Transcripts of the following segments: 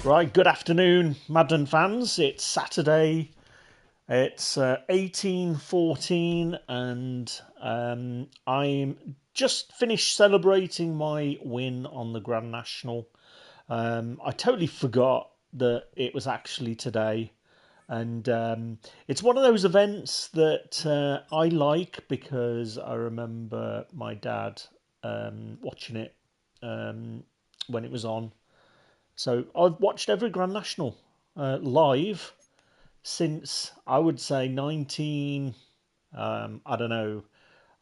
Right, good afternoon, Madden fans. It's Saturday. It's 18:14, and I'm just finished celebrating my win on the Grand National. I totally forgot that it was actually today, and it's one of those events that I like because I remember my dad watching it um, when it was on. So I've watched every Grand National live since I would say 19. I don't know.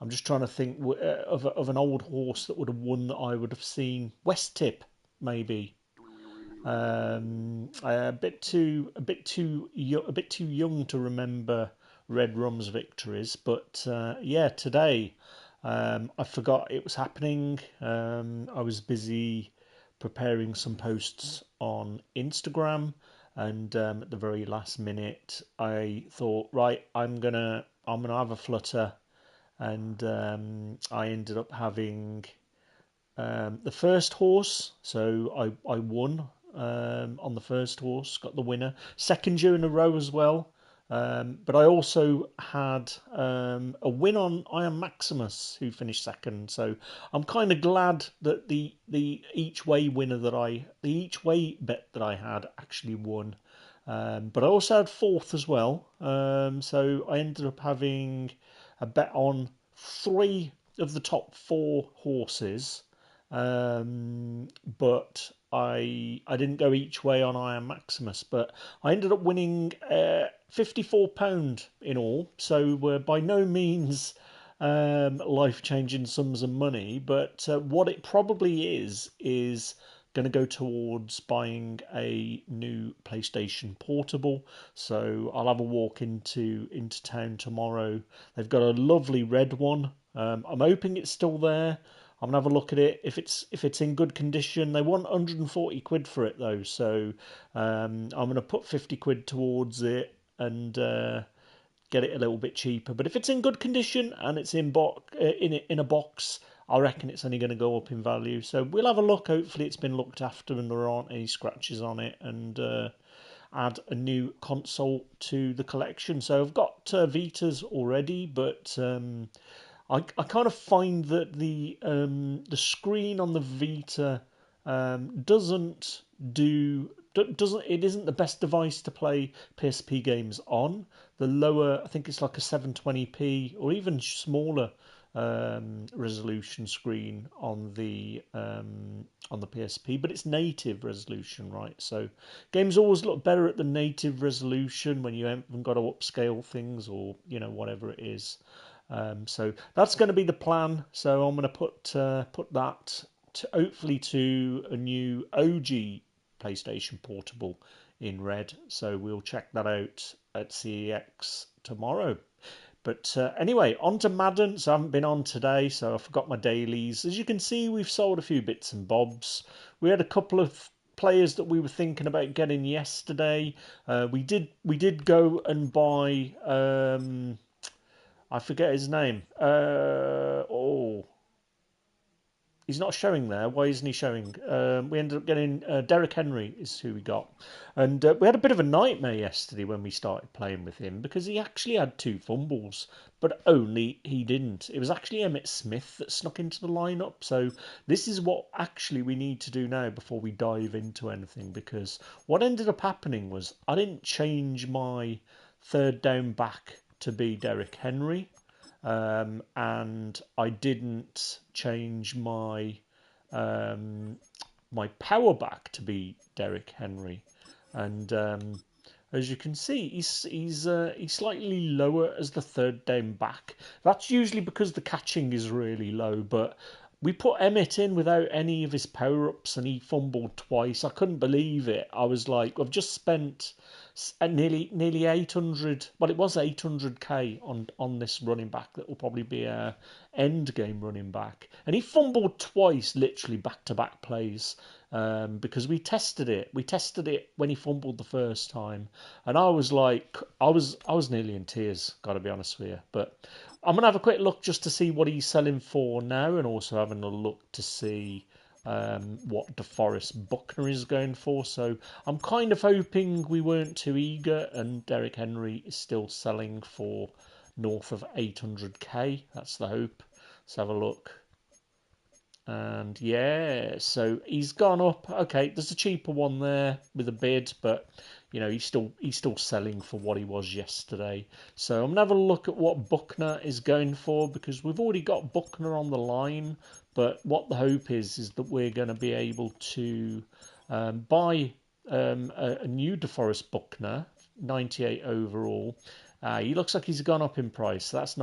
I'm just trying to think of an old horse that would have won that I would have seen. West Tip, maybe. A bit too young to remember Red Rum's victories, but yeah, today I forgot it was happening. I was busy preparing some posts on Instagram, and at the very last minute, I thought, right, I'm gonna have a flutter, and I ended up having the first horse, so I won on the first horse, got the winner. Second year in a row as well. But I also had a win on Iron Maximus, who finished second. So I'm kind of glad that the each way the each way bet that I had actually won. But I also had fourth as well. So I ended up having a bet on three of the top four horses, but I didn't go each way on Iron Maximus, but I ended up winning £54 in all. So by no means life changing sums of money, but what it probably is going to go towards buying a new PlayStation Portable. So I'll have a walk into town tomorrow. They've got a lovely red one. I'm hoping it's still there. I'm gonna have a look at it. If it's in good condition, they want 140 quid for it though, so I'm gonna put 50 quid towards it and get it a little bit cheaper. But if it's in good condition and it's in a box, I reckon it's only going to go up in value. So we'll have a look. Hopefully, it's been looked after and there aren't any scratches on it, and add a new console to the collection. So I've got Vitas already, but I kind of find that the screen on the Vita doesn't do doesn't it isn't the best device to play PSP games on. The lower, I think it's like a 720p or even smaller resolution screen on the PSP, but it's native resolution, right? So games always look better at the native resolution when you haven't got to upscale things or whatever it is. So that's going to be the plan. So I'm going to put that hopefully to a new OG PlayStation Portable in red. So we'll check that out at CEX tomorrow. But anyway, on to Madden. So I haven't been on today, so I forgot my dailies. As you can see, we've sold a few bits and bobs. We had a couple of players that we were thinking about getting yesterday. We did go and buy. I forget his name. Oh, he's not showing there. Why isn't he showing? We ended up getting Derrick Henry is who we got, and we had a bit of a nightmare yesterday when we started playing with him because he actually had two fumbles, but only he didn't. It was actually Emmett Smith that snuck into the lineup. So this is what actually we need to do now before we dive into anything, because what ended up happening was I didn't change my third down back to be Derrick Henry, and I didn't change um, my power back to be Derrick Henry, and as you can see, he's slightly lower as the third down back. That's usually because the catching is really low, but we put Emmett in without any of his power ups, and he fumbled twice. I couldn't believe it. I was like, I've just spent nearly 800. Well, it was 800k on this running back that will probably be a end game running back, and he fumbled twice, literally back to back plays. Because we tested it. We tested it when he fumbled the first time, and I was like, I was nearly in tears. Got to be honest with you. But I'm gonna have a quick look just to see what he's selling for now, and also having a look to see what DeForest Buckner is going for. So I'm kind of hoping we weren't too eager, and Derrick Henry is still selling for north of 800k. That's the hope. Let's have a look. And yeah, so he's gone up. Okay, there's a cheaper one there with a bid, but he's still selling for what he was yesterday. So I'm gonna have a look at what Buckner is going for, because we've already got Buckner on the line. But what the hope is that we're going to be able to buy a new DeForest Buckner, 98 overall. He looks like he's gone up in price. So that's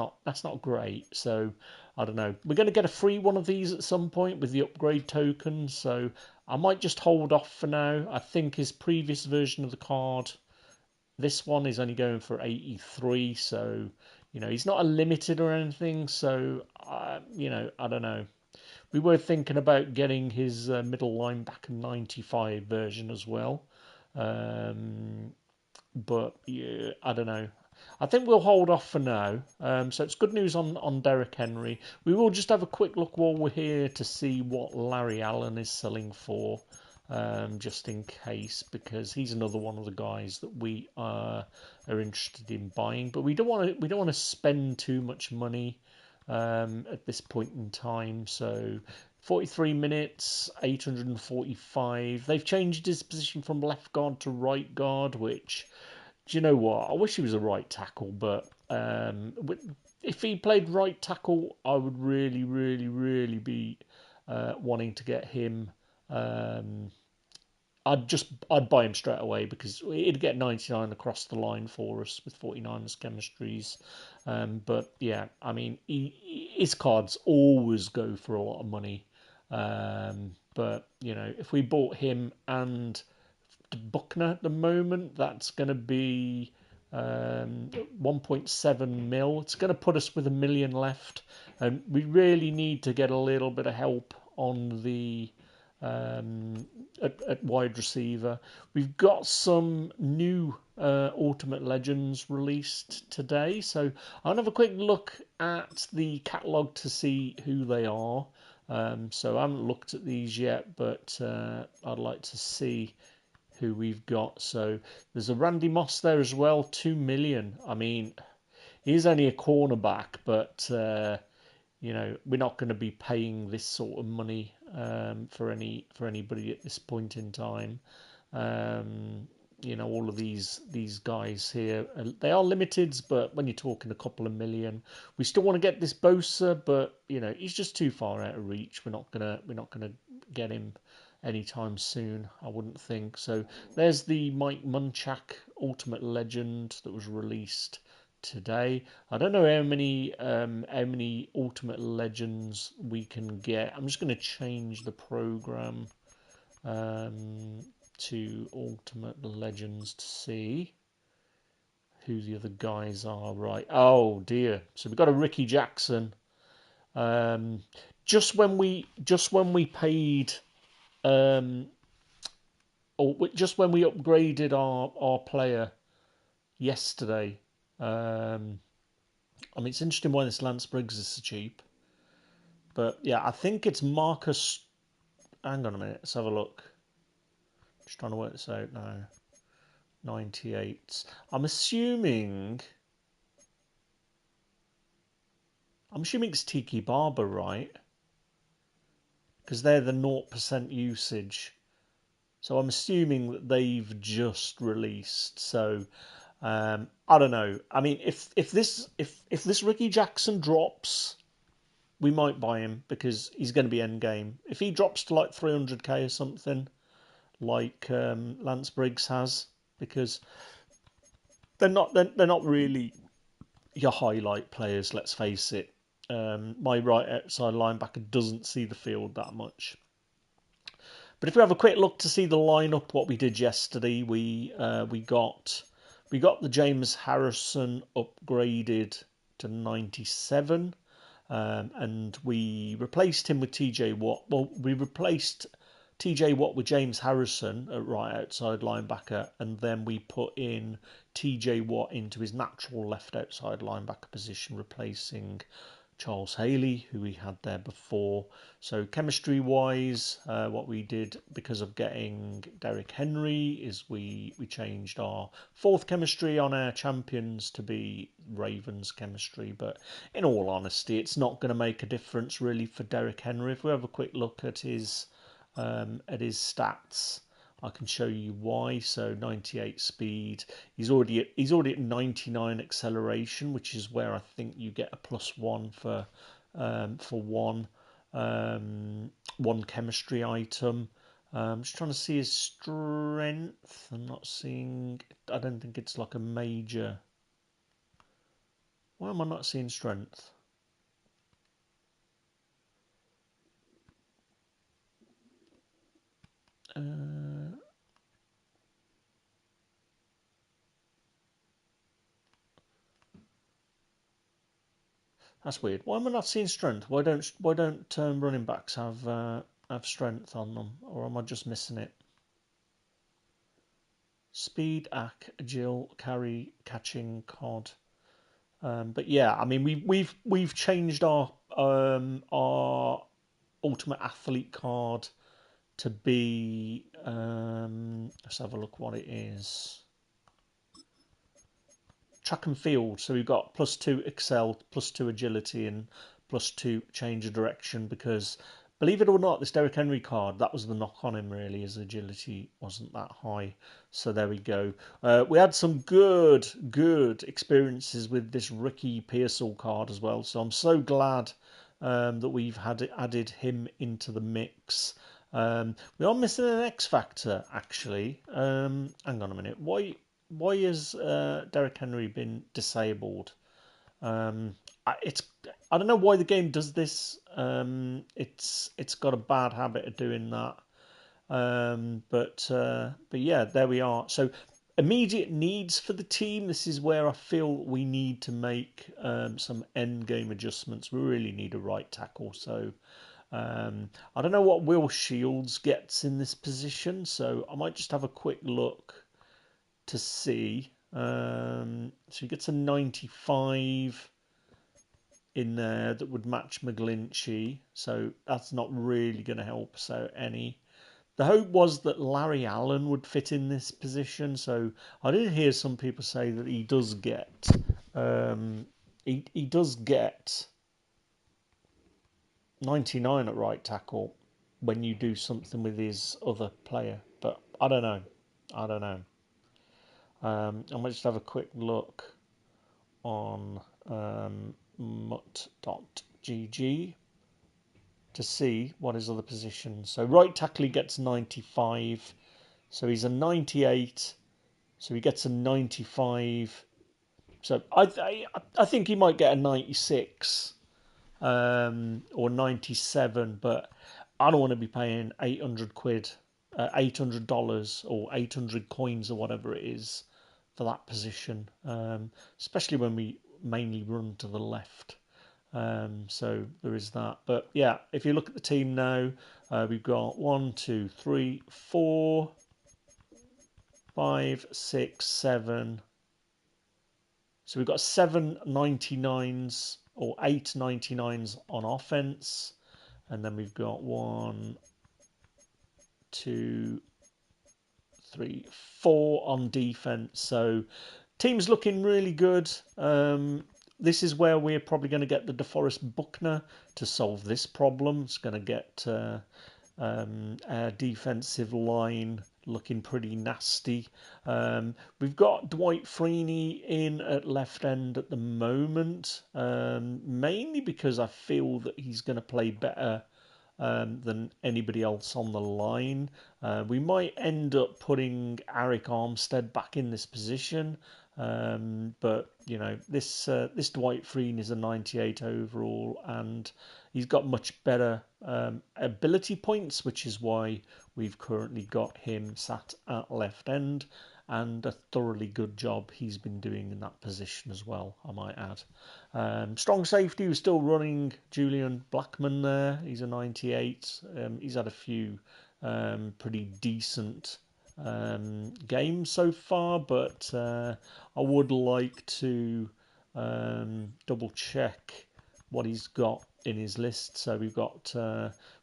not great. So I don't know. We're going to get a free one of these at some point with the upgrade token. So I might just hold off for now. I think his previous version of the card, this one is only going for 83. So he's not a limited or anything. So I don't know. We were thinking about getting his middle linebacker 95 version as well. But yeah, I don't know. I think we'll hold off for now. So it's good news on Derrick Henry. We will just have a quick look while we're here to see what Larry Allen is selling for, just in case, because he's another one of the guys that we are interested in buying. But we don't want to spend too much money at this point in time. So 43 minutes, 845. They've changed his position from left guard to right guard, which, do you know what? I wish he was a right tackle, but if he played right tackle, I would really, really, really be wanting to get him. I'd buy him straight away, because he'd get 99 across the line for us with 49ers chemistries. But yeah, I mean, his cards always go for a lot of money. But if we bought him and Buckner at the moment, that's going to be 1.7 mil. It's going to put us with 1 million left, and we really need to get a little bit of help on the at wide receiver. We've got some new Ultimate Legends released today, so I'll have a quick look at the catalogue to see who they are. So I haven't looked at these yet, but I'd like to see who we've got. So there's a Randy Moss there as well, 2 million. I mean, he's only a cornerback, but we're not going to be paying this sort of money for anybody at this point in time. All of these guys here, they are limiteds, but when you're talking a couple of million, we still want to get this Bosa, but he's just too far out of reach. We're not gonna get him anytime soon, I wouldn't think. So there's the Mike Munchak Ultimate Legend that was released today. I don't know how many Ultimate Legends we can get. I'm just going to change the program to Ultimate Legends to see who the other guys are. Right. Oh dear. So we've got a Ricky Jackson. Just when we paid, or just when we upgraded our player yesterday. I mean, it's interesting why this Lance Briggs is so cheap. But yeah, I think it's Marcus. Hang on a minute. Let's have a look. Just trying to work this out now. 98. I'm assuming it's Tiki Barber, right? Because they're the 0% usage. So I'm assuming that they've just released. So I don't know. I mean, if this Ricky Jackson drops, we might buy him because he's going to be end game. If he drops to like 300k or something, like Lance Briggs has, because they're not really your highlight players. Let's face it. My right outside linebacker doesn't see the field that much. But if we have a quick look to see the lineup, what we did yesterday, we got the James Harrison upgraded to 97, and we replaced him with TJ Watt. Well, we replaced TJ Watt with James Harrison at right outside linebacker, and then we put in TJ Watt into his natural left outside linebacker position, replacing Charles Haley, who we had there before. So chemistry-wise, what we did because of getting Derrick Henry is we changed our fourth chemistry on our champions to be Ravens chemistry. But in all honesty, it's not going to make a difference really for Derrick Henry. If we have a quick look at his stats, I can show you why. So 98 speed. He's already at 99 acceleration, which is where I think you get a +1 for one chemistry item. I'm just trying to see his strength. I'm not seeing. I don't think it's like a major. Why am I not seeing strength? That's weird. Why am I not seeing strength? Why don't running backs have strength on them, or am I just missing it? Speed, agile, carry, catching, cod. But yeah, I mean we've changed our ultimate athlete card to be. Let's have a look what it is. Track and field. So we've got +2 excel, +2 agility, and +2 change of direction. Because believe it or not, this Derrick Henry card, that was the knock on him really. His agility wasn't that high. So there we go. We had some good experiences with this Ricky Pearsall card as well. So I'm so glad that we've added him into the mix. We are missing an X factor actually. Hang on a minute. Why has Derrick Henry been disabled? It's I don't know why the game does this. It's got a bad habit of doing that. But yeah, there we are. So immediate needs for the team. This is where I feel we need to make some end game adjustments. We really need a right tackle. So I don't know what Will Shields gets in this position. So I might just have a quick look to see. So he gets a 95 in there that would match McGlinchey. So that's not really going to help. So the hope was that Larry Allen would fit in this position. So I did hear some people say that he does get he does get 99 at right tackle when you do something with his other player. But I don't know. I don't know. I might just have a quick look on mutt.gg to see what his other positions. So right tackle he gets 95. So he's a 98. So he gets a 95. So I think he might get a 96 or 97, but I don't want to be paying 800 quid, $800 or 800 coins or whatever it is for that position, especially when we mainly run to the left. So there is that. But yeah, if you look at the team now, we've got 1, 2, 3, 4, 5, 6, 7. So we've got 7 99s or 8 99s on offense. And then we've got 1, 2, 3, 4 on defense. So team's looking really good. This is where we're probably going to get the DeForest Buckner to solve this problem. It's going to get our defensive line looking pretty nasty. We've got Dwight Freeney in at left end at the moment, mainly because I feel that he's going to play better than anybody else on the line. We might end up putting Arik Armstead back in this position, but you know this Dwight Freeney is a 98 overall, and he's got much better ability points, which is why we've currently got him sat at left end. And a thoroughly good job he's been doing in that position as well, I might add. Strong safety, was still running Julian Blackman there. He's a 98. He's had a few pretty decent games so far, but I would like to double check what he's got in his list. So we've got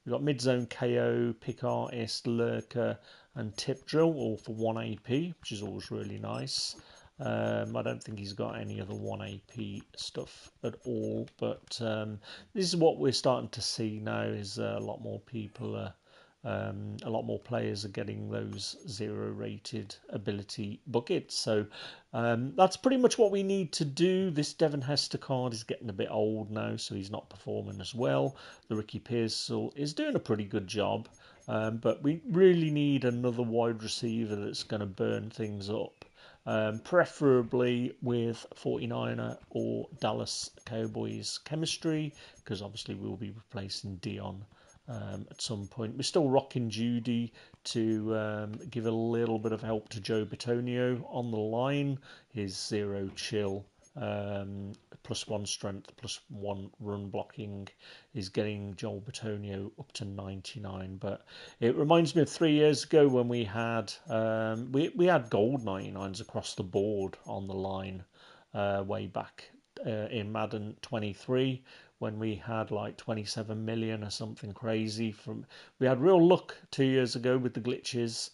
mid zone KO, pick artist, lurker, and tip drill, all for 1 AP, which is always really nice. I don't think he's got any other 1 AP stuff at all, but this is what we're starting to see now. Is a lot more people a lot more players are getting those 0 rated ability buckets. So that's pretty much what we need to do. This Devon Hester card is getting a bit old now, so he's not performing as well. The Ricky Pearsall is doing a pretty good job, but we really need another wide receiver that's going to burn things up. Preferably with 49er or Dallas Cowboys chemistry, because obviously we'll be replacing Dion at some point. We're still rocking Judy to give a little bit of help to Joe Bitonio on the line. His 0 chill, +1 strength, +1 run blocking is getting Joel Bitonio up to 99. But it reminds me of 3 years ago when we had gold 99s across the board on the line way back in Madden 23, when we had like 27 million or something crazy. We had real luck 2 years ago with the glitches.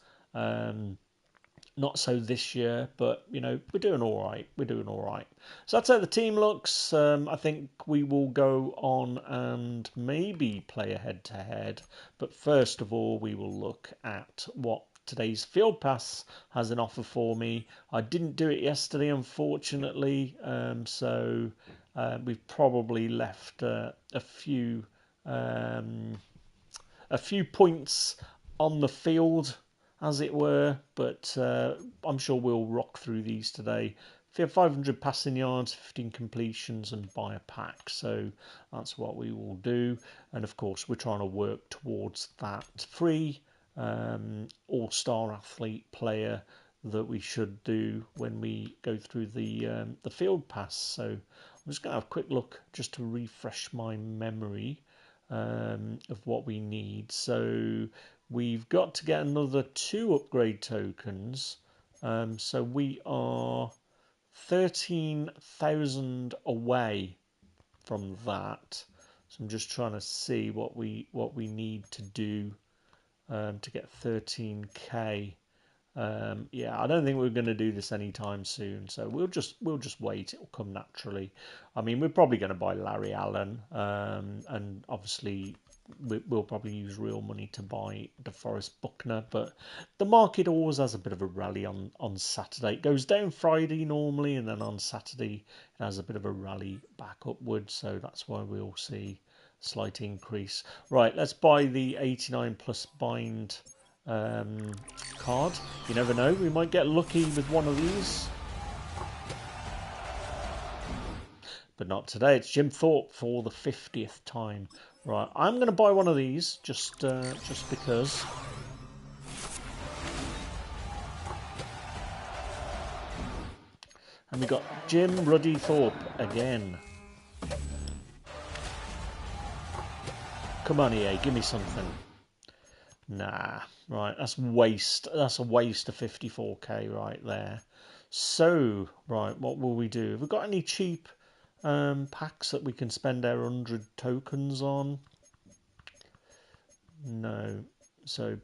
Not so this year, but we're doing all right. We're doing all right. So that's how the team looks. I think we will go on and maybe play a head-to-head. But first of all, we will look at what today's Field Pass has an offer for me. I didn't do it yesterday, unfortunately. So we've probably left a few points on the field, as it were, but I'm sure we'll rock through these today. 500 passing yards, 15 completions, and buy a pack. So that's what we will do. And of course, we're trying to work towards that free all-star athlete player that we should do when we go through the field pass. So I'm just going to have a quick look just to refresh my memory of what we need. So we've got to get another 2 upgrade tokens. So we are 13,000 away from that. So I'm just trying to see what we need to do to get 13k. Yeah, I don't think we're going to do this anytime soon, so we'll just wait. It'll come naturally. I mean, we're probably going to buy Larry Allen, and obviously we'll probably use real money to buy DeForest Buckner. But the market always has a bit of a rally on Saturday. It goes down Friday normally, and then on Saturday it has a bit of a rally back upwards. So that's why we'll see a slight increase. Right, let's buy the 89 plus bind card. You never know, we might get lucky with one of these, but not today. It's Jim Thorpe for the 50th time. Right, I'm going to buy one of these just because. And we got Jim Ruddy Thorpe again. Come on, EA, give me something. Nah, right, that's waste. That's a waste of 54k right there. So, right, what will we do? Have we got any cheap packs that we can spend our 100 tokens on? No. So,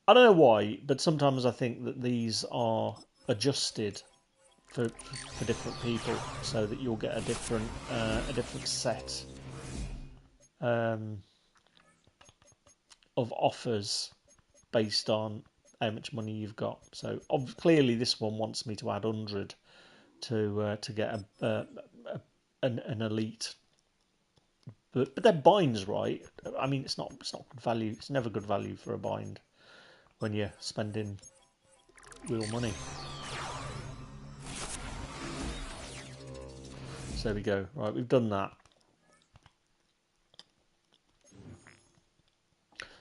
I don't know why, but sometimes I think that these are adjusted for different people, so that you'll get a different set of offers based on how much money you've got. So clearly this one wants me to add 100 to get an elite. But their bind's right. I mean, it's not good value. It's never good value for a bind when you're spending real money. So there we go. Right, we've done that.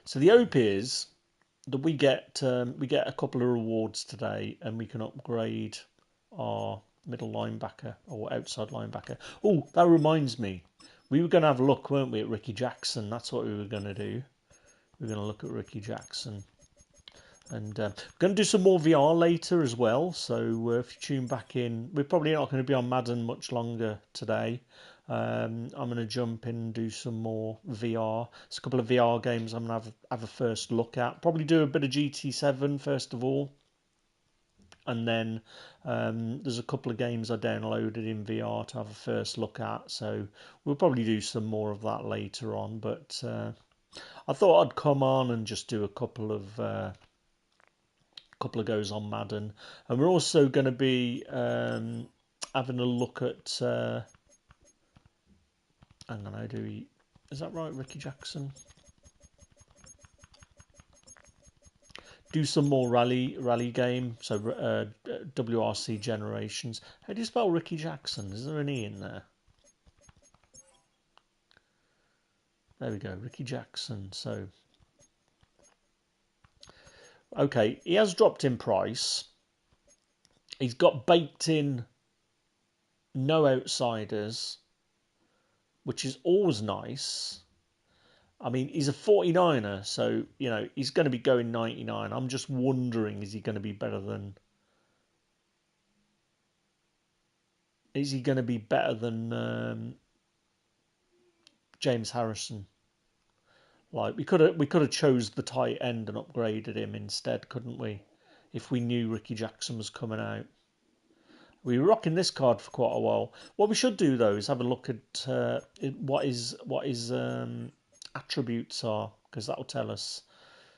So the hope is that we get a couple of rewards today, and we can upgrade our middle linebacker or outside linebacker. Oh, that reminds me, we were going to have a look, weren't we, at Ricky Jackson? That's what we were going to do. We're going to look at Ricky Jackson, and we're going to do some more VR later as well. So if you tune back in, we're probably not going to be on Madden much longer today. I'm going to jump in and do some more VR. There's a couple of VR games I'm going to have a first look at. Probably do a bit of GT7 first of all. And then there's a couple of games I downloaded in VR to have a first look at. So we'll probably do some more of that later on. But I thought I'd come on and just do a couple of goes on Madden. And we're also going to be having a look at... hang on, how do we... Is that right, Ricky Jackson? Do some more rally game, so WRC Generations. How do you spell Ricky Jackson? Is there an E in there? There we go, Ricky Jackson. So, okay, he has dropped in price. He's got baked in no outsiders, which is always nice. I mean, he's a 49er, so, you know, he's going to be going 99. I'm just wondering, is he going to be better than... Is he going to be better than James Harrison? Like, we could have chose the tight end and upgraded him instead, couldn't we? If we knew Ricky Jackson was coming out. We were rocking this card for quite a while. What we should do, though, is have a look at what his attributes are, because that will tell us.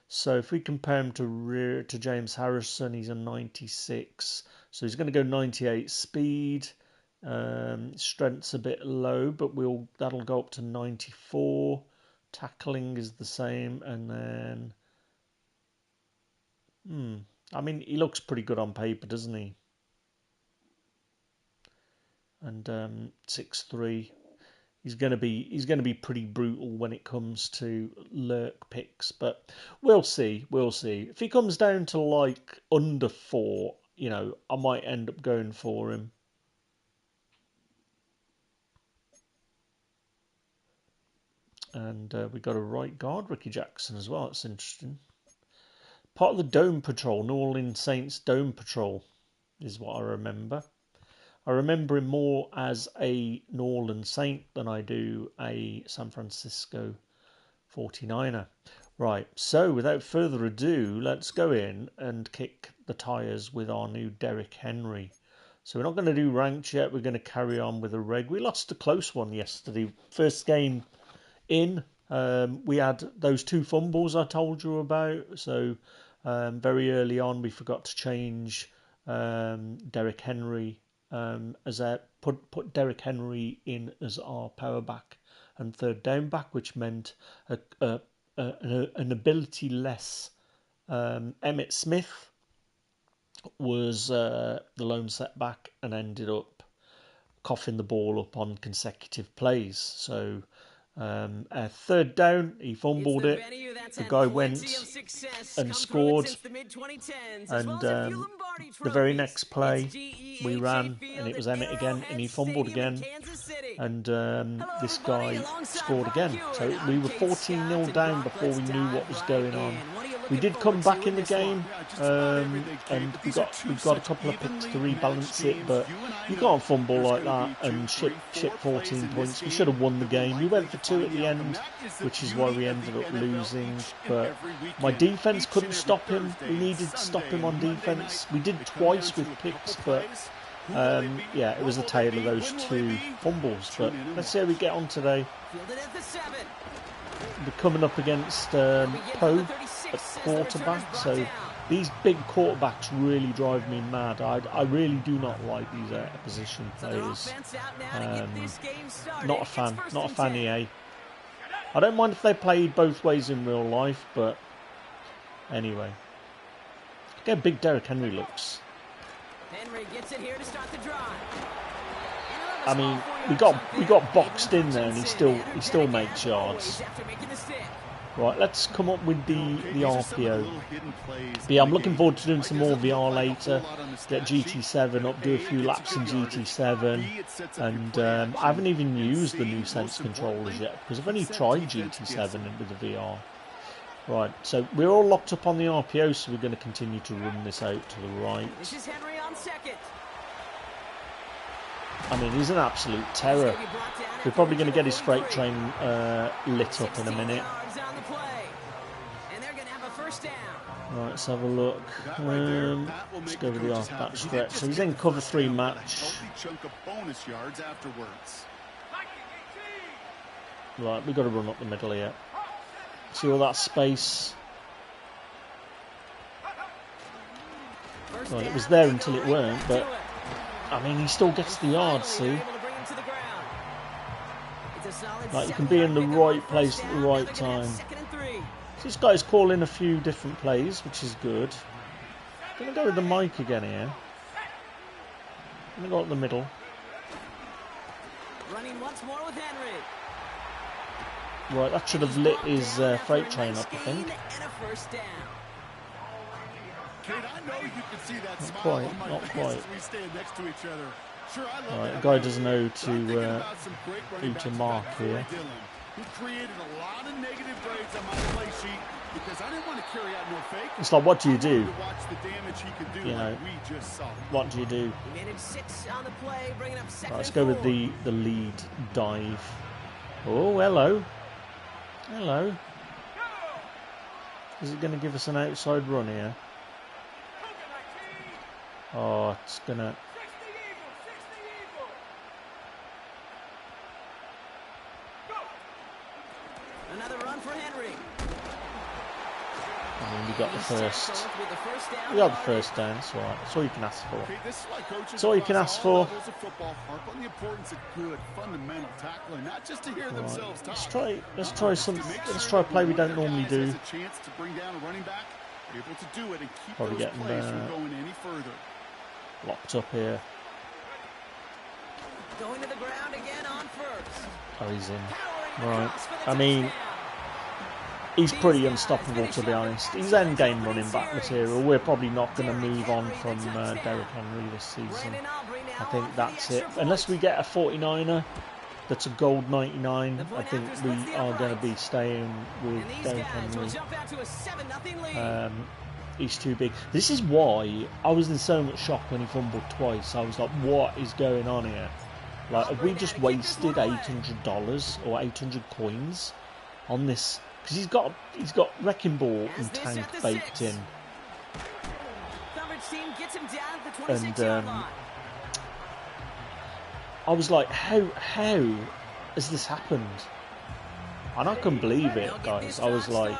So if we compare him to James Harrison, he's a 96, so he's going to go 98 speed. Strength's a bit low, but that'll go up to 94. Tackling is the same, and then I mean, he looks pretty good on paper, doesn't he? And 6'3". He's going to be pretty brutal when it comes to lurk picks, but we'll see. If he comes down to like under 4, you know, I might end up going for him. And we got a right guard, Ricky Jackson, as well. That's interesting. Part of the Dome Patrol, New Orleans Saints Dome Patrol, is what I remember. I remember him more as a New Orleans Saint than I do a San Francisco 49er. Right, so without further ado, let's go in and kick the tyres with our new Derrick Henry. So we're not going to do ranked yet, we're going to carry on with a reg. We lost a close one yesterday. First game in, we had those 2 fumbles I told you about. So very early on we forgot to change Derrick Henry. Put Derrick Henry in as our power back and third down back, which meant an ability less Emmitt Smith was the lone setback and ended up coughing the ball up on consecutive plays. So third down, he fumbled it. The guy went and scored, and the very next play we ran, and it was Emmitt again, and he fumbled again, and this guy scored again. So we were 14-0 down before we knew what was going on. We did come back in the game, and we got a couple of picks to rebalance it, but you can't fumble like that and ship 14 points. We should have won the game. We went for 2 at the end, which is why we ended up losing. But my defense couldn't stop him. We needed to stop him on defense. We did twice with picks, but yeah, it was a tale of those 2 fumbles. But let's see how we get on today. We're coming up against Poe at quarterback, so these big quarterbacks really drive me mad. I really do not like these position players. Not a fan, EA. I don't mind if they play both ways in real life, but anyway. Look how big Derrick Henry looks. Henry gets it here to start the drive. I mean, we got boxed in there, and he still makes yards. Right, let's come up with the RPO. But yeah, I'm looking forward to doing some more VR later. Get GT7 up, do a few laps in GT7, and I haven't even used the new Sense controllers yet because I've only tried GT7 with the VR. Right, so we're all locked up on the RPO, so we're going to continue to run this out to the right. This is Henry on second. I mean, he's an absolute terror. We're probably going to get his freight train lit up in a minute. Right, let's have a look. Let's go with the off back stretch. So he's in cover 3 match. Right, we've got to run up the middle here. See all that space? Well, it was there until it weren't, but I mean, he still gets the yards, see? Like, you can be in the right place at the right time. So this guy's calling a few different plays, which is good. Gonna go with the mic again here. Gonna go up the middle. Running once more with Henry. Right, that should have lit his freight train up, I think. Not quite, not quite. Right, the guy doesn't know who to mark here. It's like, what do you do? You know, what do you do? Right, let's go with the lead dive. Oh, hello. Hello. Is it going to give us an outside run here? Oh, it's going to... Another run for Henry. I mean, we got the first. We got the first down. That's all right. That's all you can ask for. That's all you can ask for. Right. Let's try some. Let's try a play we don't normally do. Probably getting locked up here. Going to the ground again on first. Oh, he's in. Right. I mean, he's pretty unstoppable, to be honest. He's end-game running back material. We're probably not going to move on from Derrick Henry this season. I think that's it. Unless we get a 49er that's a gold 99, I think we are going to be staying with Derrick Henry. He's too big. This is why I was in so much shock when he fumbled twice. I was like, what is going on here? Like, have we just wasted $800 or 800 coins on this? Because he's got Wrecking Ball and Tank baked in. And I was like, how has this happened? And I couldn't believe it, guys. I was like,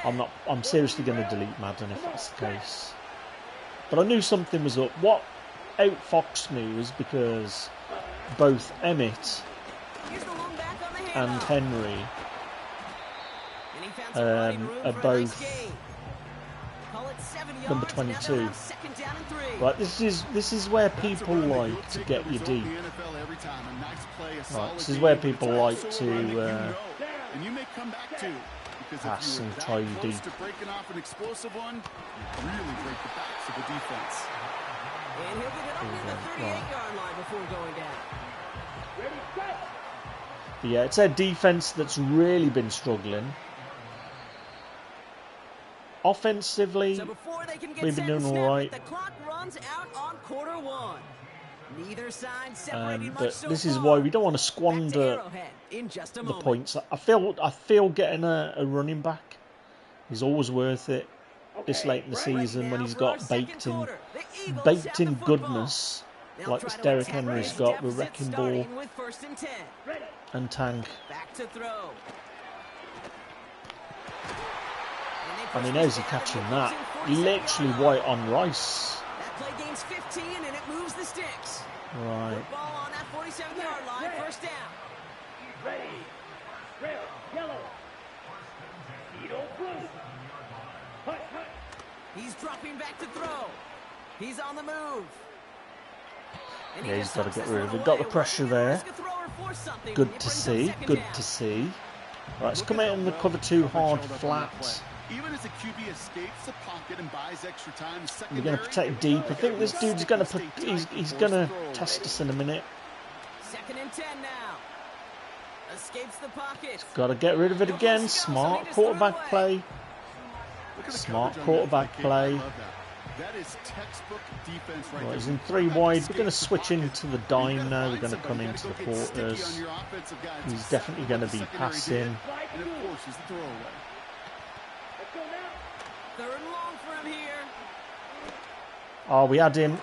I'm seriously going to delete Madden if that's the case. But I knew something was up. What outfoxed me was because both Emmett and Henry are both number 22. Right, this is where people like to get you deep. Right, this is where people like to pass and try you deep. But yeah, it's their defense that's really been struggling. Offensively, we've been doing all right. But this is why we don't want to squander the points. I feel getting a running back is always worth it this late in the season when he's got baked in goodness like this Derrick Henry's got with Wrecking Ball and Tank. I mean, how's he catching that? Literally white on rice. That play gains 15 and it moves the sticks. Right. Ball on that 47-yard line, first down. Ready. Red, yellow. Blue. He's dropping back to throw. He's on the move. Yeah, he's got to get rid of it. Got the pressure there. Good to see. Good to see. Right, let's come out on the cover 2 hard flat. Even as the QB escapes the pocket and buys extra time, we're going to protect deep. I think this dude's going to put. He's going to test us in a minute. 2nd and 10 now. Escapes the pocket. Got to get rid of it again. Smart quarterback play. Smart quarterback play. That is textbook defense right Right, there. he's in 3 wide. We're going to switch into the dime now. We're going to come into the quarters. He's definitely going to be passing. And it forces the throwaway. Let's go now. Third and long for him here. Oh, we had him.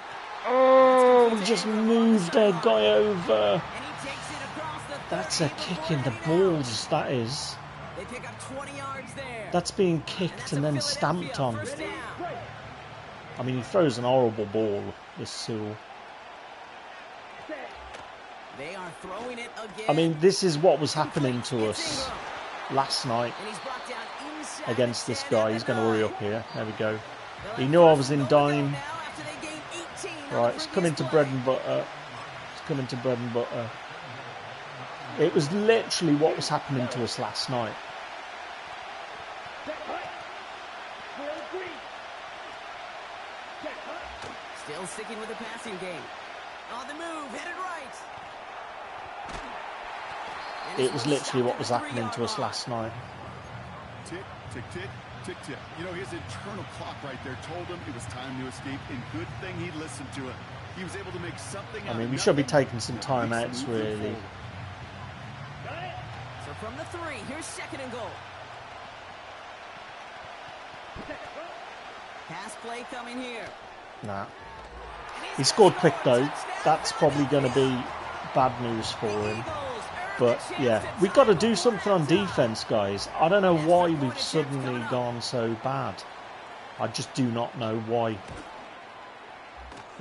Oh, we just moved our guy over. And he takes it across the 30. That's a kick in the balls, that is. They pick up 20 yards there. That's being kicked and then stamped on. First down. I mean, he throws an horrible ball, this Sewell. They are throwing it again. I mean, this is what was happening to us last night And he's brought down inside against the this 10 guy. at He's the going to hurry 9. up here. There we go. They'll He have knew I first was and in goal to go dime. now after they gain 18 on the Right, it's coming to previous bread play. and butter. It's coming to bread and butter. It was literally what was happening to us last night. Set hut. Will Green. Set hut. Still sticking with the passing game. On the move, headed right. And It was it's literally what stopped was at the happening to 3-yard us line. last night. Tick, tick, tick, tick, tick. You know, his internal clock right there told him it was time to escape, and good thing he listened to it. He was able to make something I out mean, of we should be nothing. taking some timeouts, really. Got it. So from the 3, here's second and goal. Set hut. Pass play coming here. Nah. He scored quick, though. That's probably going to be bad news for him. But, yeah, we've got to do something on defense, guys. I don't know why we've suddenly gone so bad. I just do not know why.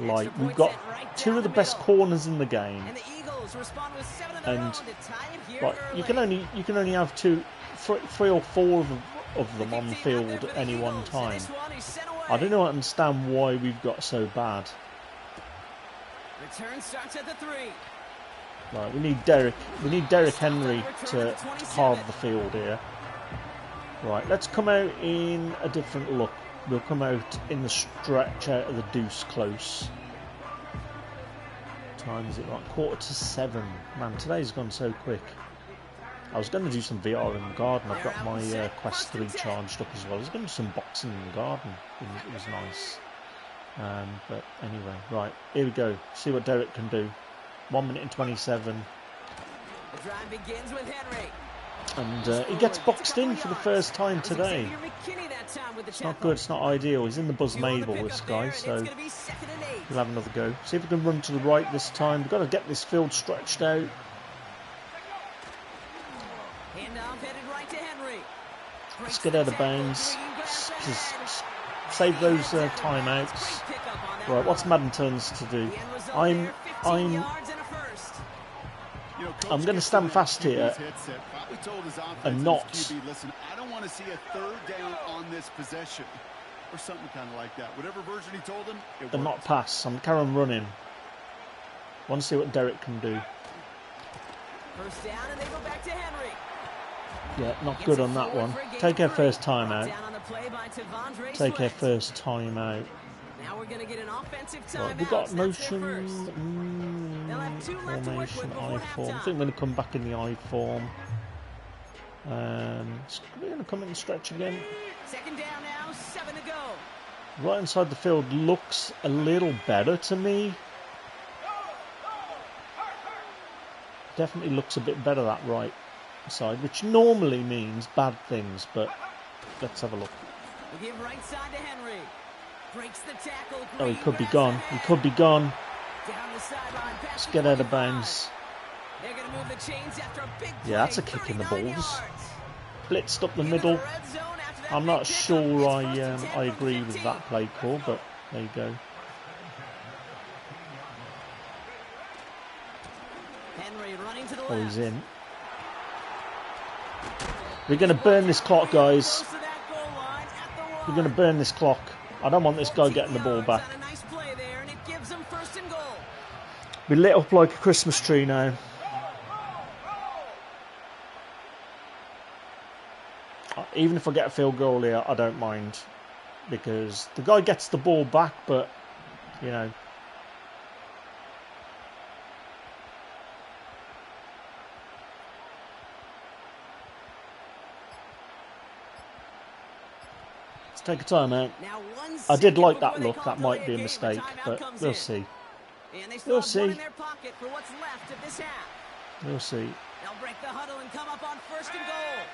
Like, we've got 2 of the best corners in the game. And the Eagles respond with 7 of their And own to tie it here Right, early. you can only have 3 or 4 of them on the field at any one time. I don't understand why we've got so bad. Return starts at the 3. Right, we need Derek Henry to carve the field here. Right, let's come out in a different look. We'll come out in the stretch out of the deuce close. What time is it? Like 6:45. Man, today's gone so quick. I was going to do some VR in the garden. I've got my Quest 3 charged up as well. I was going to do some boxing in the garden. It was nice. But anyway, right, here we go. See what Derek can do. 1 minute and 27. The drive begins with Henry. And he gets boxed in for the first time today. It's not good, it's not ideal. He's in the Buzz Mabel, this guy, so he'll have another go. See if we can run to the right this time. We've got to get this field stretched out. Handoff headed right to Henry. Let's get out of bounds. Save those timeouts. Right, what's Madden turns to do? I'm going to stand fast here and not. Listen, I don't want to see a third down on this possession, or something kind of like that. Whatever version he told him, it and not worked. pass. I'm carrying running. Want to see what Derek can do. First down, and they go back to Henry. Yeah, not good on that one. Take our first time out. Down on the play by Tavondre Take our Swift. first time out. Now we're going to get an offensive Right, timeout. we got That's their motion. first. They'll have 2 left to work with Formation, before I form. I halftime. think we're going to come back in the I form. We're going to come in and stretch again. Second down now, 7 to go. Right inside the field looks a little better to me. Definitely looks a bit better that right side, which normally means bad things, but let's have a look. We'll give right side to Henry. Breaks the tackle. Oh, he Green could be grabs gone. ahead. He could be gone. Down the sideline. Let's get out of bounds. They're going to move the chains after a big play. Yeah, that's a kick in the 39 balls. yards. Blitzed up the Into middle. red zone after that I'm big not pickup. sure It's first and 10 I from agree with 15. that play call, but there you go. Henry running to the left. Oh, he's in. We're going to burn this clock, guys. Close to that goal line at the We're one. going to burn this clock. I don't want this guy 14 getting the ball yards back. on a nice play there, and it gives them first and goal. We lit up like a Christmas tree now. Even if I get a field goal here, I don't mind. Because the guy gets the ball back, but, you know. Take a timeout. Now I did 1 like second that before they look. call That delay might be a of game, mistake, timeout but comes we'll in. see. And they still We'll have one see. in their pocket for what's left of this half. We'll see. They'll break the huddle and come up on 1st and goal.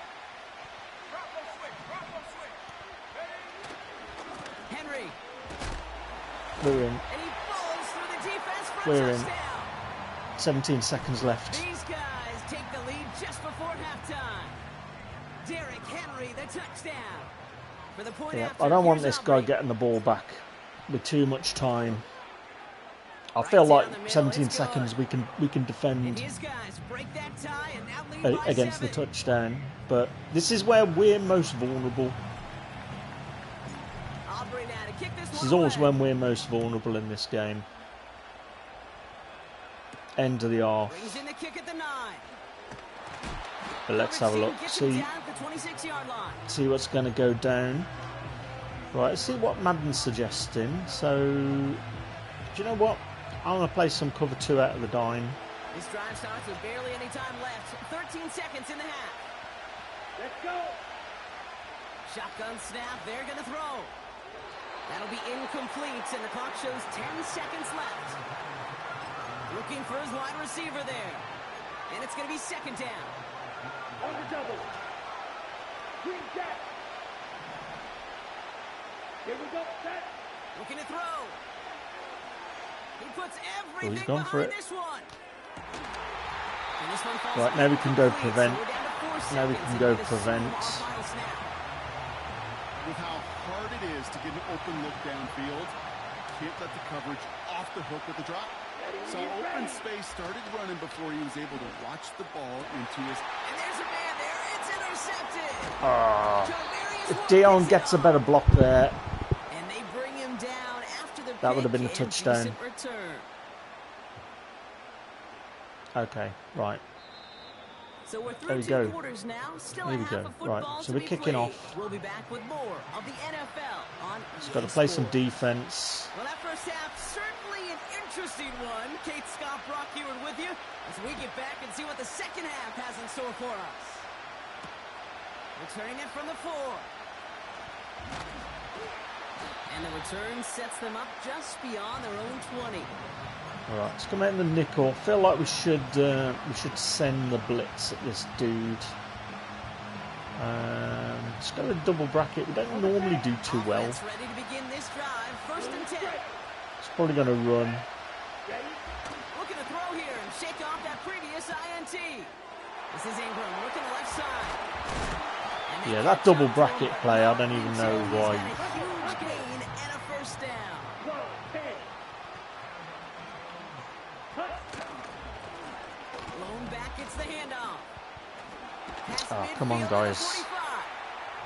Henry. We're in. And he follows through the defense for We're a in. touchdown. 17 seconds left. These guys take the lead just before halftime. Derrick Henry, the touchdown. For the point Yeah, after, I don't want here's this guy Aubrey. getting the ball back with too much time. I Right feel down like the middle, 17 it's seconds good. we can And defend his guys break that tie and now lead by against the 7. touchdown. But this is where we're most vulnerable. Aubrey now to kick this This one is always away. when we're most vulnerable in this game. End of the half. Brings in the kick at the 9. But let's have a look. Gets him See down at the 26-yard line. what's going to go down. Right, let's see what Madden's suggesting. So, do you know what? I'm going to play some cover 2 out of the dime. This drive starts with barely any time left. 13 seconds in the half. Let's go. Shotgun snap. They're going to throw. That'll be incomplete, and the clock shows 10 seconds left. Looking for his wide receiver there. And it's going to be 2nd down. On the double. Green jack. Here we go. Set. Looking to throw. He puts everything gone for behind it. this one. And this one falls Right, now we can go incomplete, prevent. so we're down to 4 Now we seconds can to go get a prevent. super final snap. With how hard it is to get an open look downfield, can't let the coverage off the hook with the drop. So open space started running before he was able to watch the ball into his... And there's a man there. It's intercepted. Javarius If Ward Dion picks it gets a up. better block there, And they bring him down after the That would have pick been a and touchdown. decent return. okay, right. So we're There through we 2 go. quarters now. Still Here a we half go. of football Right, so to we're be kicking played. off. We'll be back with more of the NFL on Just EA got to play some Sports. defense. Well, that first half, certainly an interesting one. Kate Scott, Brock Ewart with you as we get back and see what the second half has in store for us. Returning it from the 4. And the return sets them up just beyond their own 20. All right, let's come out in the nickel. Feel like we should send the blitz at this dude. Just got a double bracket. We don't normally do too well. Offense ready to begin this drive. 1st and 10. It's probably going to run. Looking to throw here and shake off that previous INT. This is Ingram looking left side. And they Yeah, that catch double up to him, bracket but play, I not don't even until know he's why. got a huge gain and a 1st down. Go. 10. Lone back gets the handoff. Pass Ah, come on, midfield to the guys. 45.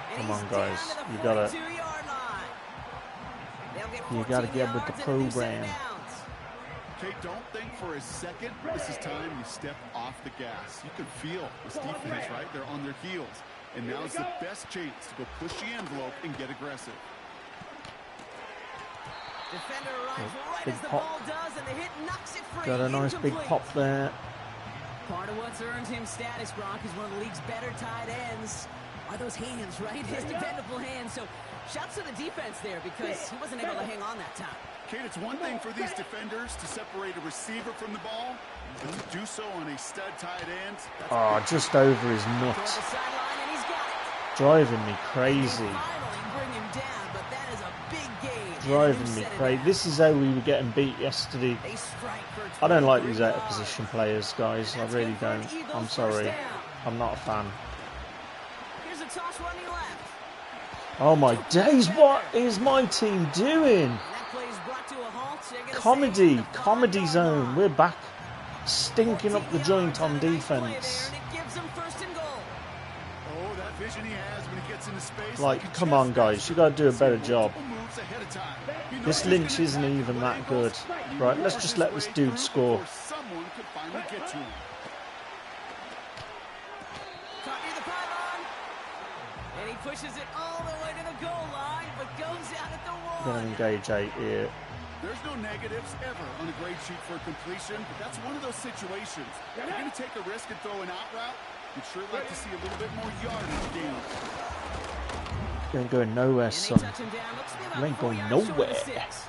And Come on, he's guys. down to the You gotta- 42-yard line. They'll get You gotta 14 get with the yards and a new set of program. downs. Kate, don't think for a second this is time you step off the gas. You can feel this defense, right? They're on their heels. And now is the best chance to go push the envelope and get aggressive. Defender arrives right big as the pop. ball does, and the hit knocks it free. Got a nice big Incomplete. pop there. Part of what's earned him status, Brock, is one of the league's better tight ends. Are those hands, right? His dependable hands. So, shouts to the defense there because he wasn't able to hang on that time. Kate, it's one thing for these defenders to separate a receiver from the ball, but to do so on a stud tight end, that's Oh, just over his Toward nut. the sideline, and he's got it. Driving me They crazy. finally bring him down, but that is a big gain. and a new Driving me set of crazy. downs. This is how we were getting beat yesterday. They strike for I don't like 23 these out of yards. position players, guys. I That's really good for an don't. Eagles I'm first sorry. down. I'm not a fan. Here's a toss running left. Oh my days, what is my team doing? And that play is brought to a halt. They're gonna Comedy, say it's the comedy 5-yard zone. line. We're back stinking up the 14 joint yards on and a nice play there, defense. and it gives them 1st and goal. oh, that vision he has when he gets into space. Like, he come just on, guys. You got to do a better makes job. multiple moves ahead of time. He knows This he's Lynch gonna isn't attack even with that good. angles. He Right, let's works just his let way this through dude score. before someone could finally get to him. Caught near the pylon. And he pushes it all the way to the goal line, but goes out at the Gonna 1. engage 8 here. There's no negatives ever on a grade sheet for completion, but that's one of those situations. If you're going to take a risk and throw an out route, you'd sure like to see a little bit more yardage gained. You ain't going nowhere, And they son. touch him down. Looks to be about You ain't 4 going yards short of the nowhere. sticks.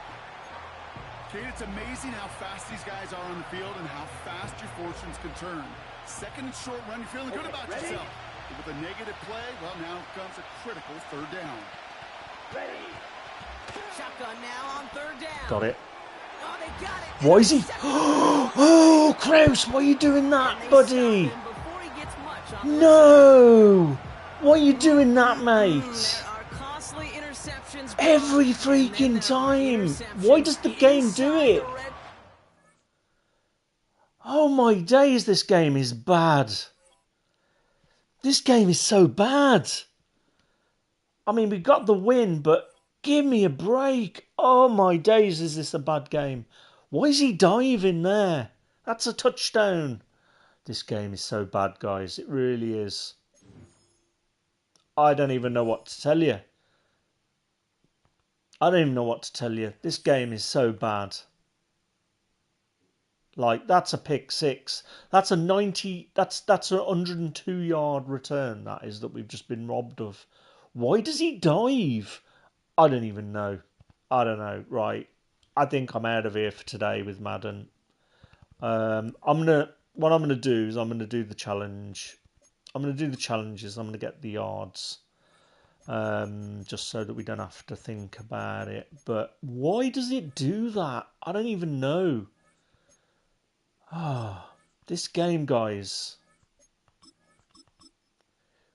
Kate, it's amazing how fast these guys are on the field and how fast your fortunes can turn. Second and short run, you're feeling good about yourself. But with a negative play, well, now comes a critical third down. Ready. Shotgun now on third down. Got it. Oh, they got it. Why is he? Intercepted. Oh, Kraus, why are you doing And that, they buddy? stop him before he gets much on the No! Why are you doing that, return. mate? There are costly interceptions. Every And then freaking there are time. Why does the interceptions game do inside it? the red. Oh my days, this game is bad. This game is so bad. I mean, we got the win, but give me a break. Oh my days, is this a bad game? Why is he diving there? That's a touchdown. This game is so bad, guys. It really is. I don't even know what to tell you. I don't even know what to tell you. This game is so bad. Like, that's a pick six. That's a 90. That's a 102-yard return. That is, that we've just been robbed of. Why does he dive? I don't even know. I don't know. Right. I think I'm out of here for today with Madden. What I'm gonna do is I'm gonna do the challenge. I'm gonna do the challenges. I'm gonna get the yards. Just so that we don't have to think about it. But why does it do that? I don't even know. This game, guys.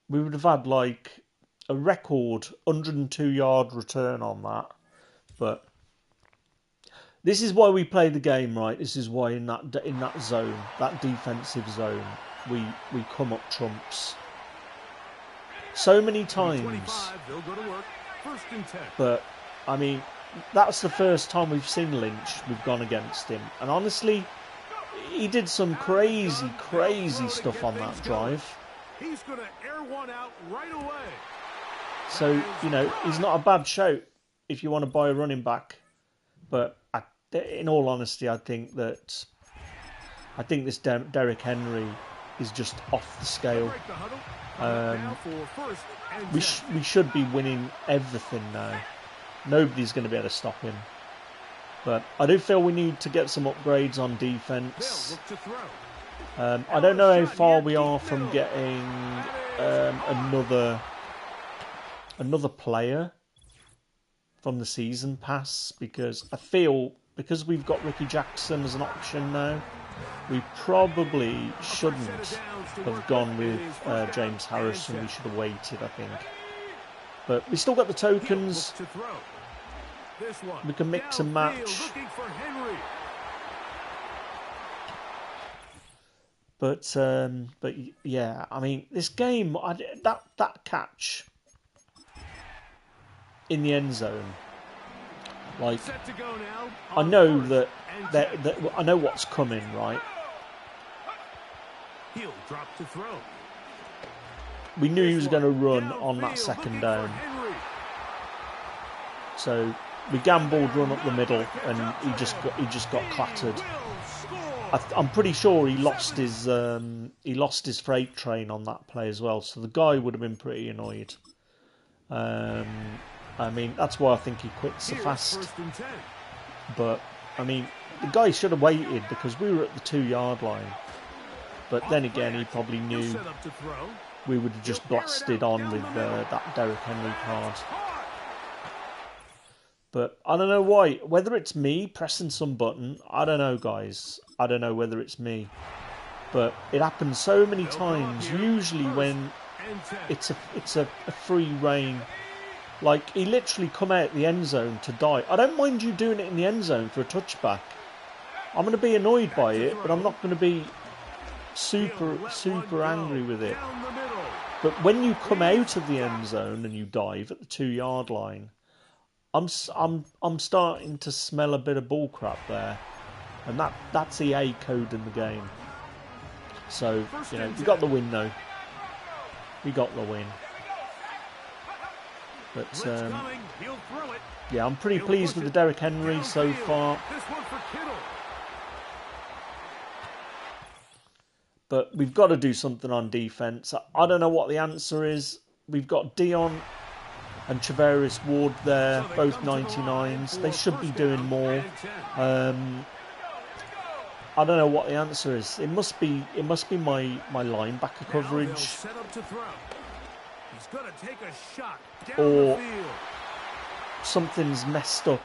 We would have had like a record 102-yard return on that. But this is why we play the game, right? This is why in that zone, that defensive zone, we come up trumps. So many times. They'll go to work. First and 10. But I mean, that's the first time we've seen Lynch. We've gone against him, and honestly, he did some crazy stuff on that drive. He's going to air one out right away. So, you know, he's not a bad shout if you want to buy a running back. But in all honesty, I think this Derrick Henry is just off the scale. Break the huddle. Now for first and We 10. should be winning everything now. Nobody's going to be able to stop him. But I do feel we need to get some upgrades on They'll defense. look to throw. I don't know how far we are from getting another player from the season pass, because I feel because we've got Ricky Jackson as an option now, we probably shouldn't have gone with James Harrison. We should have waited, I think. But we still got the tokens. Look to throw. This one. We can mix and Downfield, match. looking for Henry. But yeah, I mean, this game, that catch in the end zone, like, Set to go now I on know first that and 10. I know what's coming, right? He'll drop to throw. We knew he was going to run Downfield, on that second looking down, for Henry. so we gambled run up the middle, and he just got clattered. Will score. I'm pretty sure he lost his freight train on that play as well, so the guy would have been pretty annoyed. I mean, that's why I think he quit so Here's fast. first and 10. But I mean, the guy should have waited because we were at the 2-yard line. But then again, he probably He'll knew set up to throw. we would have just blasted on with that Derrick Henry card. But I don't know why. Whether it's me pressing some button, I don't know, guys. I don't know whether it's me. But it happens so many times. Usually when And 10. it's a free reign. Like, he literally come out the end zone to die. I don't mind you doing it in the end zone for a touchback. I'm going to be annoyed by it, but I'm not going to be super angry with it. Down the middle. But when you come out of the end zone and you dive at the 2-yard line, I'm starting to smell a bit of bullcrap there, and that's EA code in the game. So, you know, we got the win though. We got the win. But Blitz coming. He'll throw it. yeah, I'm pretty pleased with the Derrick Henry so Downfield. far. This one for Kittle. But we've got to do something on defense. I don't know what the answer is. We've got Dion and Travaris Ward there, both 99s. They should be doing more. I don't know what the answer is. It must be my linebacker coverage, Set up to throw. He's going to take a shot down or the field. something's messed up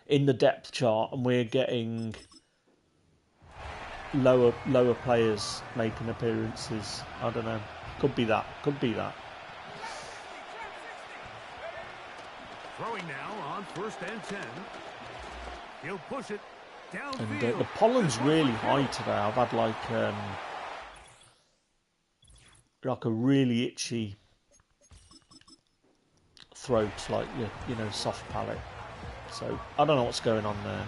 in the depth chart, and we're getting lower players making appearances. I don't know. Could be that. Could be that. Throwing now on 1st and 10. He'll push it And downfield. the pollen's really high today. I've had like a really itchy throat, like you know, soft palate. So I don't know what's going on there.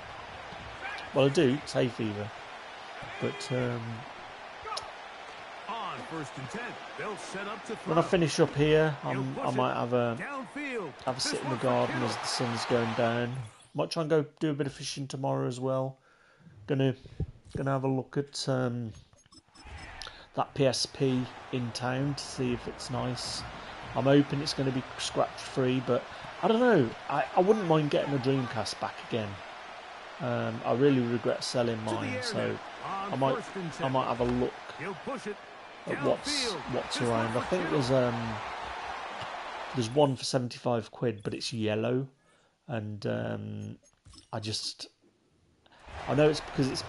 Well, I do. It's hay fever, but On 1st and 10. They'll set up to throw. when I finish up here, I He'll push might it have a downfield. sit This in the one for garden Kittle. as the sun's going down. Might try and go do a bit of fishing tomorrow as well. Gonna have a look at that PSP in town to see if it's nice. I'm hoping it's going to be scratch free, but I don't know. I wouldn't mind getting a Dreamcast back again. I really regret selling mine, so I might have a look He'll push it at downfield. what's This around. one I for think Kittle. there's one for 75 quid, but it's yellow, and I know it's because it's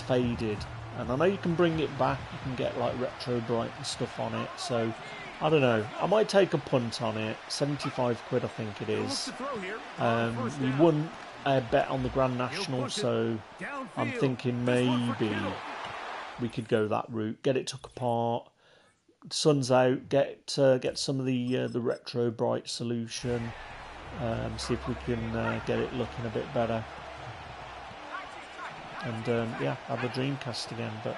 faded, and I know you can bring it back. You can get like retro bright and stuff on it. So I don't know. I might take a punt on it. 75 quid, I think it He'll look is. to throw here on first We down. won a bet on the Grand He'll National, push it so I'm downfield. thinking This one for maybe Kittle. we could go that route. Get it took apart. Sun's out. Get some of the retro bright solution. See if we can get it looking a bit better. And yeah, have a Dreamcast again. But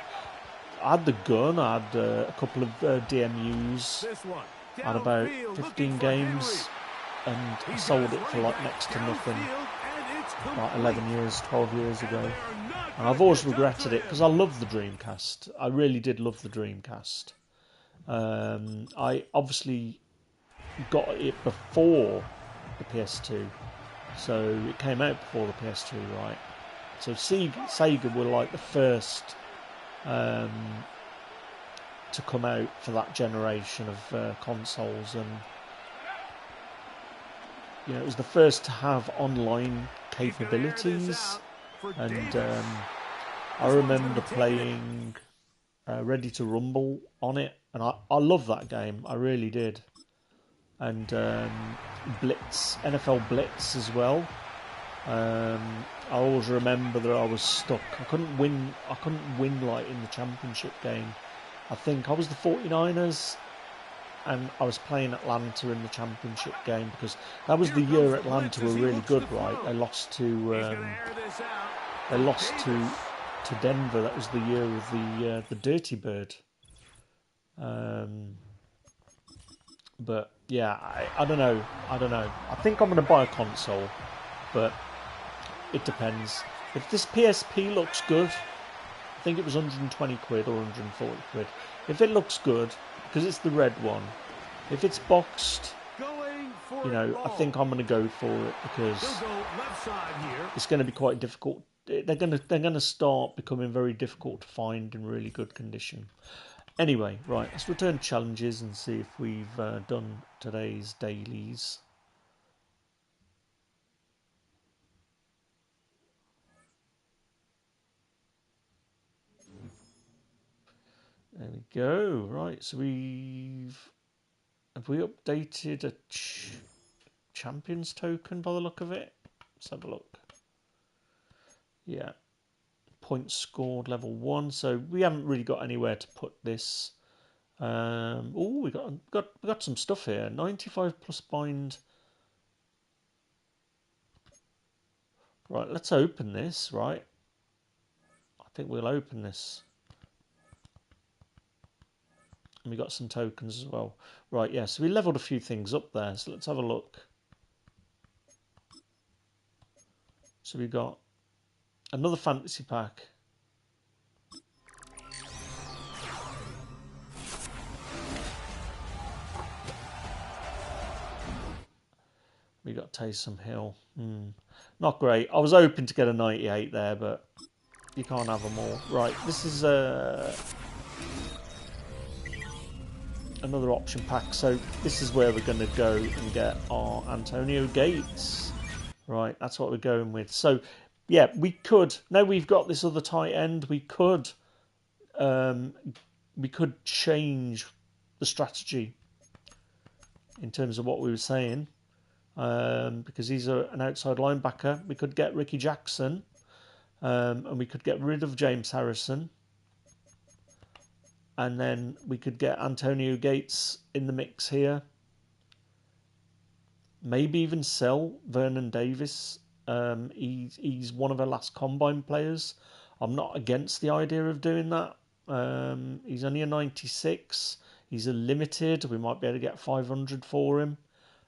I had the gun. I had a couple of DMUs. This one I had about downfield, 15 looking for games, Henry. and I He's sold got it his for running like back next to nothing. downfield, and it's Like complete. 11 years, 12 years And ago. they are not And gonna I've always catch up regretted to it because him. I love the Dreamcast. I really did love the Dreamcast. I obviously got it before the PS2, so it came out before the PS2, right? So Sega were like the first to come out for that generation of consoles, and you know, it was the first to have online He's gonna air this capabilities. out for And Davis. I This one's gonna remember be taken. playing Ready to Rumble on it, and I love that game. I really did. And Blitz, NFL Blitz as well. I always remember that I was stuck. I couldn't win like in the championship game. I think I was the 49ers, and I was playing Atlanta in the championship game, because that was Here the comes year the Atlanta blitz were as he really looks good, to right? throw. They lost He's to gonna air this out they for lost Davis. to Denver. That was the year of the Dirty Bird. But yeah, I don't know. I think I'm going to buy a console, but it depends. If this PSP looks good, I think it was 120 quid or 140 quid. If it looks good, because it's the red one, if it's boxed, Going for you it know, I long. think I'm going to go for it, because He'll go left side here. it's going to be quite difficult. They're going to start becoming very difficult to find in really good condition. Anyway, right, let's return to challenges and see if we've done today's dailies. There we go. Right, so have we updated a champions token by the look of it? Let's have a look. Yeah, points scored level 1. So we haven't really got anywhere to put this. Oh, we got some stuff here. 95 plus bind. Right, let's open this. Right, I think we'll open this. And we got some tokens as well. Right, yeah, so we leveled a few things up there. So let's have a look. So we got another fantasy pack. Taysom Hill. Not great. I was hoping to get a 98 there, but you can't have them all. Right, this is another option pack. So this is where we're going to go and get our Antonio Gates. Right, that's what we're going with. So, yeah, we could, now we've got this other tight end, we could change the strategy in terms of what we were saying. Because he's an outside linebacker. We could get Ricky Jackson, and we could get rid of James Harrison, and then we could get Antonio Gates in the mix here. Maybe even sell Vernon Davis. He's one of our last combine players. I'm not against the idea of doing that. He's only a 96. He's a limited. We might be able to get 500 for him.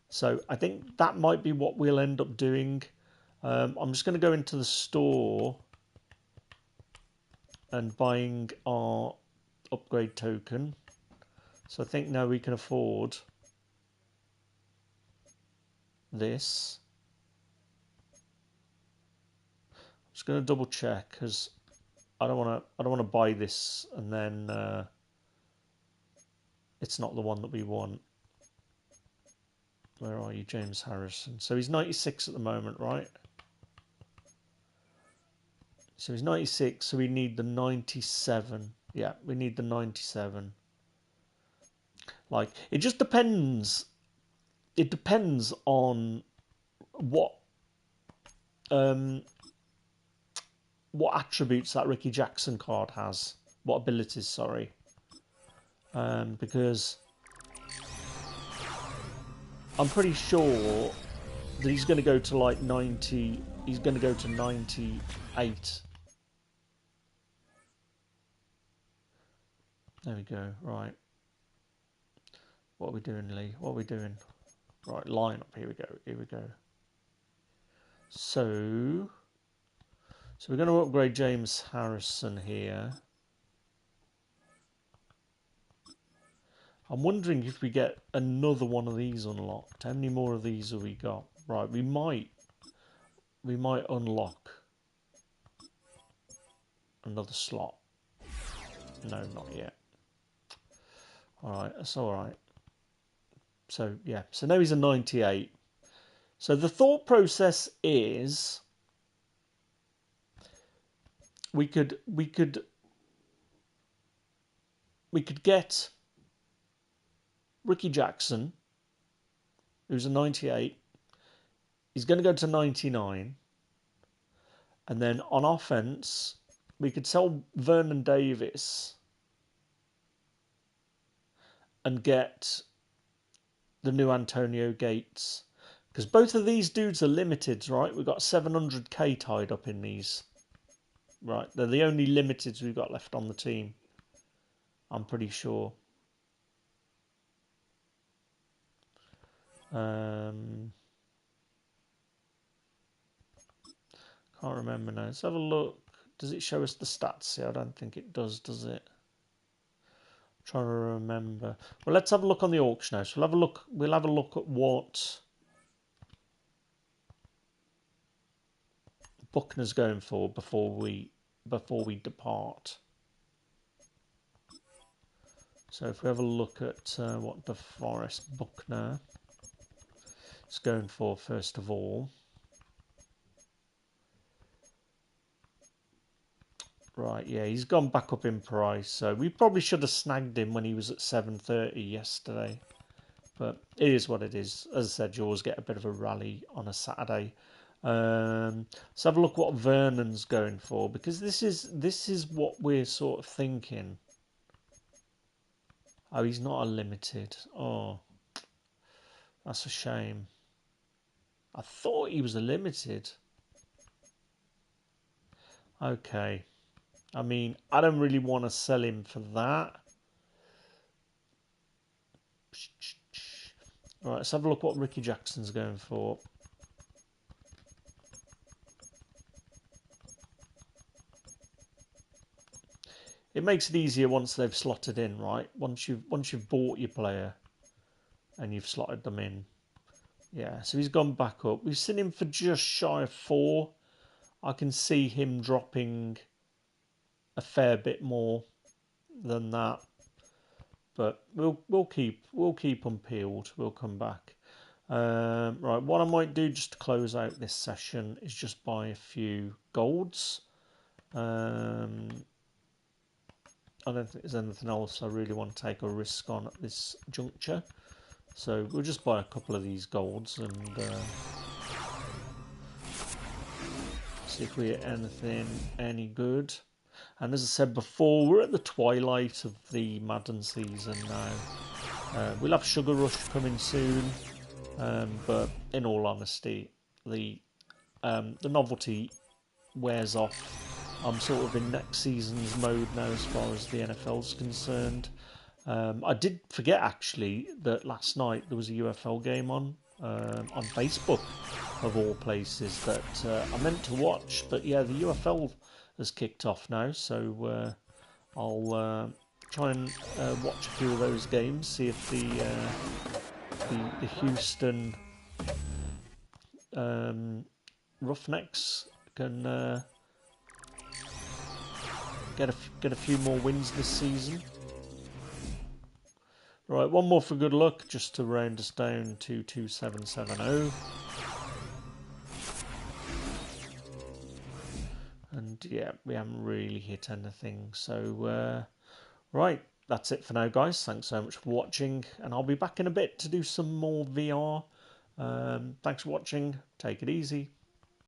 So I think that might be what we'll end up doing. I'm just going to go into the store and buying our upgrade token. So I think now we can afford this. I'm just going to double check because I don't want to buy this and then it's not the one that we want. Where are you, James Harrison? So he's 96 at the moment, right? So he's 96, so we need the 97. Yeah, we need the 97. Like, it just depends. It depends on what attributes that Ricky Jackson card has. What abilities, sorry. Because I'm pretty sure that he's going to go to like 90. He's going to go to 98. There we go. Right. What are we doing, Lee? What are we doing? Right, line up. Here we go. Here we go. So we're going to upgrade James Harrison here. I'm wondering if we get another one of these unlocked. How many more of these have we got? Right, we might unlock another slot. No, not yet. Alright, that's alright. So, yeah. So now he's a 98. So the thought process is we could get Ricky Jackson, who's a 98. He's going to go to 99. And then on offense, we could sell Vernon Davis and get the new Antonio Gates. Because both of these dudes are limiteds, right? We've got 700k tied up in these. Right, they're the only limiteds we've got left on the team. I'm pretty sure. Can't remember now. Let's have a look. Does it show us the stats here? I don't think it does it? I'm trying to remember. Well, let's have a look on the auction house. We'll have a look at what Buckner's going for before we depart. So if we have a look at what DeForest Buckner is going for first of all. Right, yeah, he's gone back up in price. So we probably should have snagged him when he was at 730 yesterday. But it is what it is. As I said, you always get a bit of a rally on a Saturday. Let's have a look what Vernon's going for, because this is what we're sort of thinking. Oh, he's not a limited. Oh, that's a shame. I thought he was a limited. Okay. I mean, I don't really want to sell him for that. Right, let's have a look what Ricky Jackson's going for. It makes it easier once they've slotted in, right? Once you've bought your player and you've slotted them in, Yeah, so he's gone back up. We've seen him for just shy of 4. I can see him dropping a fair bit more than that, but we'll keep them peeled. We'll come back. Right, what I might do just to close out this session is just buy a few golds. I don't think there's anything else I really want to take a risk on at this juncture, so we'll just buy a couple of these golds and see if we get anything any good. And as I said before, we're at the twilight of the Madden season now. We'll have Sugar Rush coming soon, but in all honesty, the novelty wears off. I'm sort of in next season's mode now as far as the NFL's concerned. I did forget actually that last night there was a UFL game on Facebook, of all places, that I meant to watch. But yeah, the UFL has kicked off now, so I'll try and watch a few of those games, see if the Houston Roughnecks can get a few more wins this season. Right, one more for good luck, just to round us down to 2770. And yeah, we haven't really hit anything. So, right, that's it for now, guys. Thanks so much for watching, and I'll be back in a bit to do some more VR. Thanks for watching. Take it easy.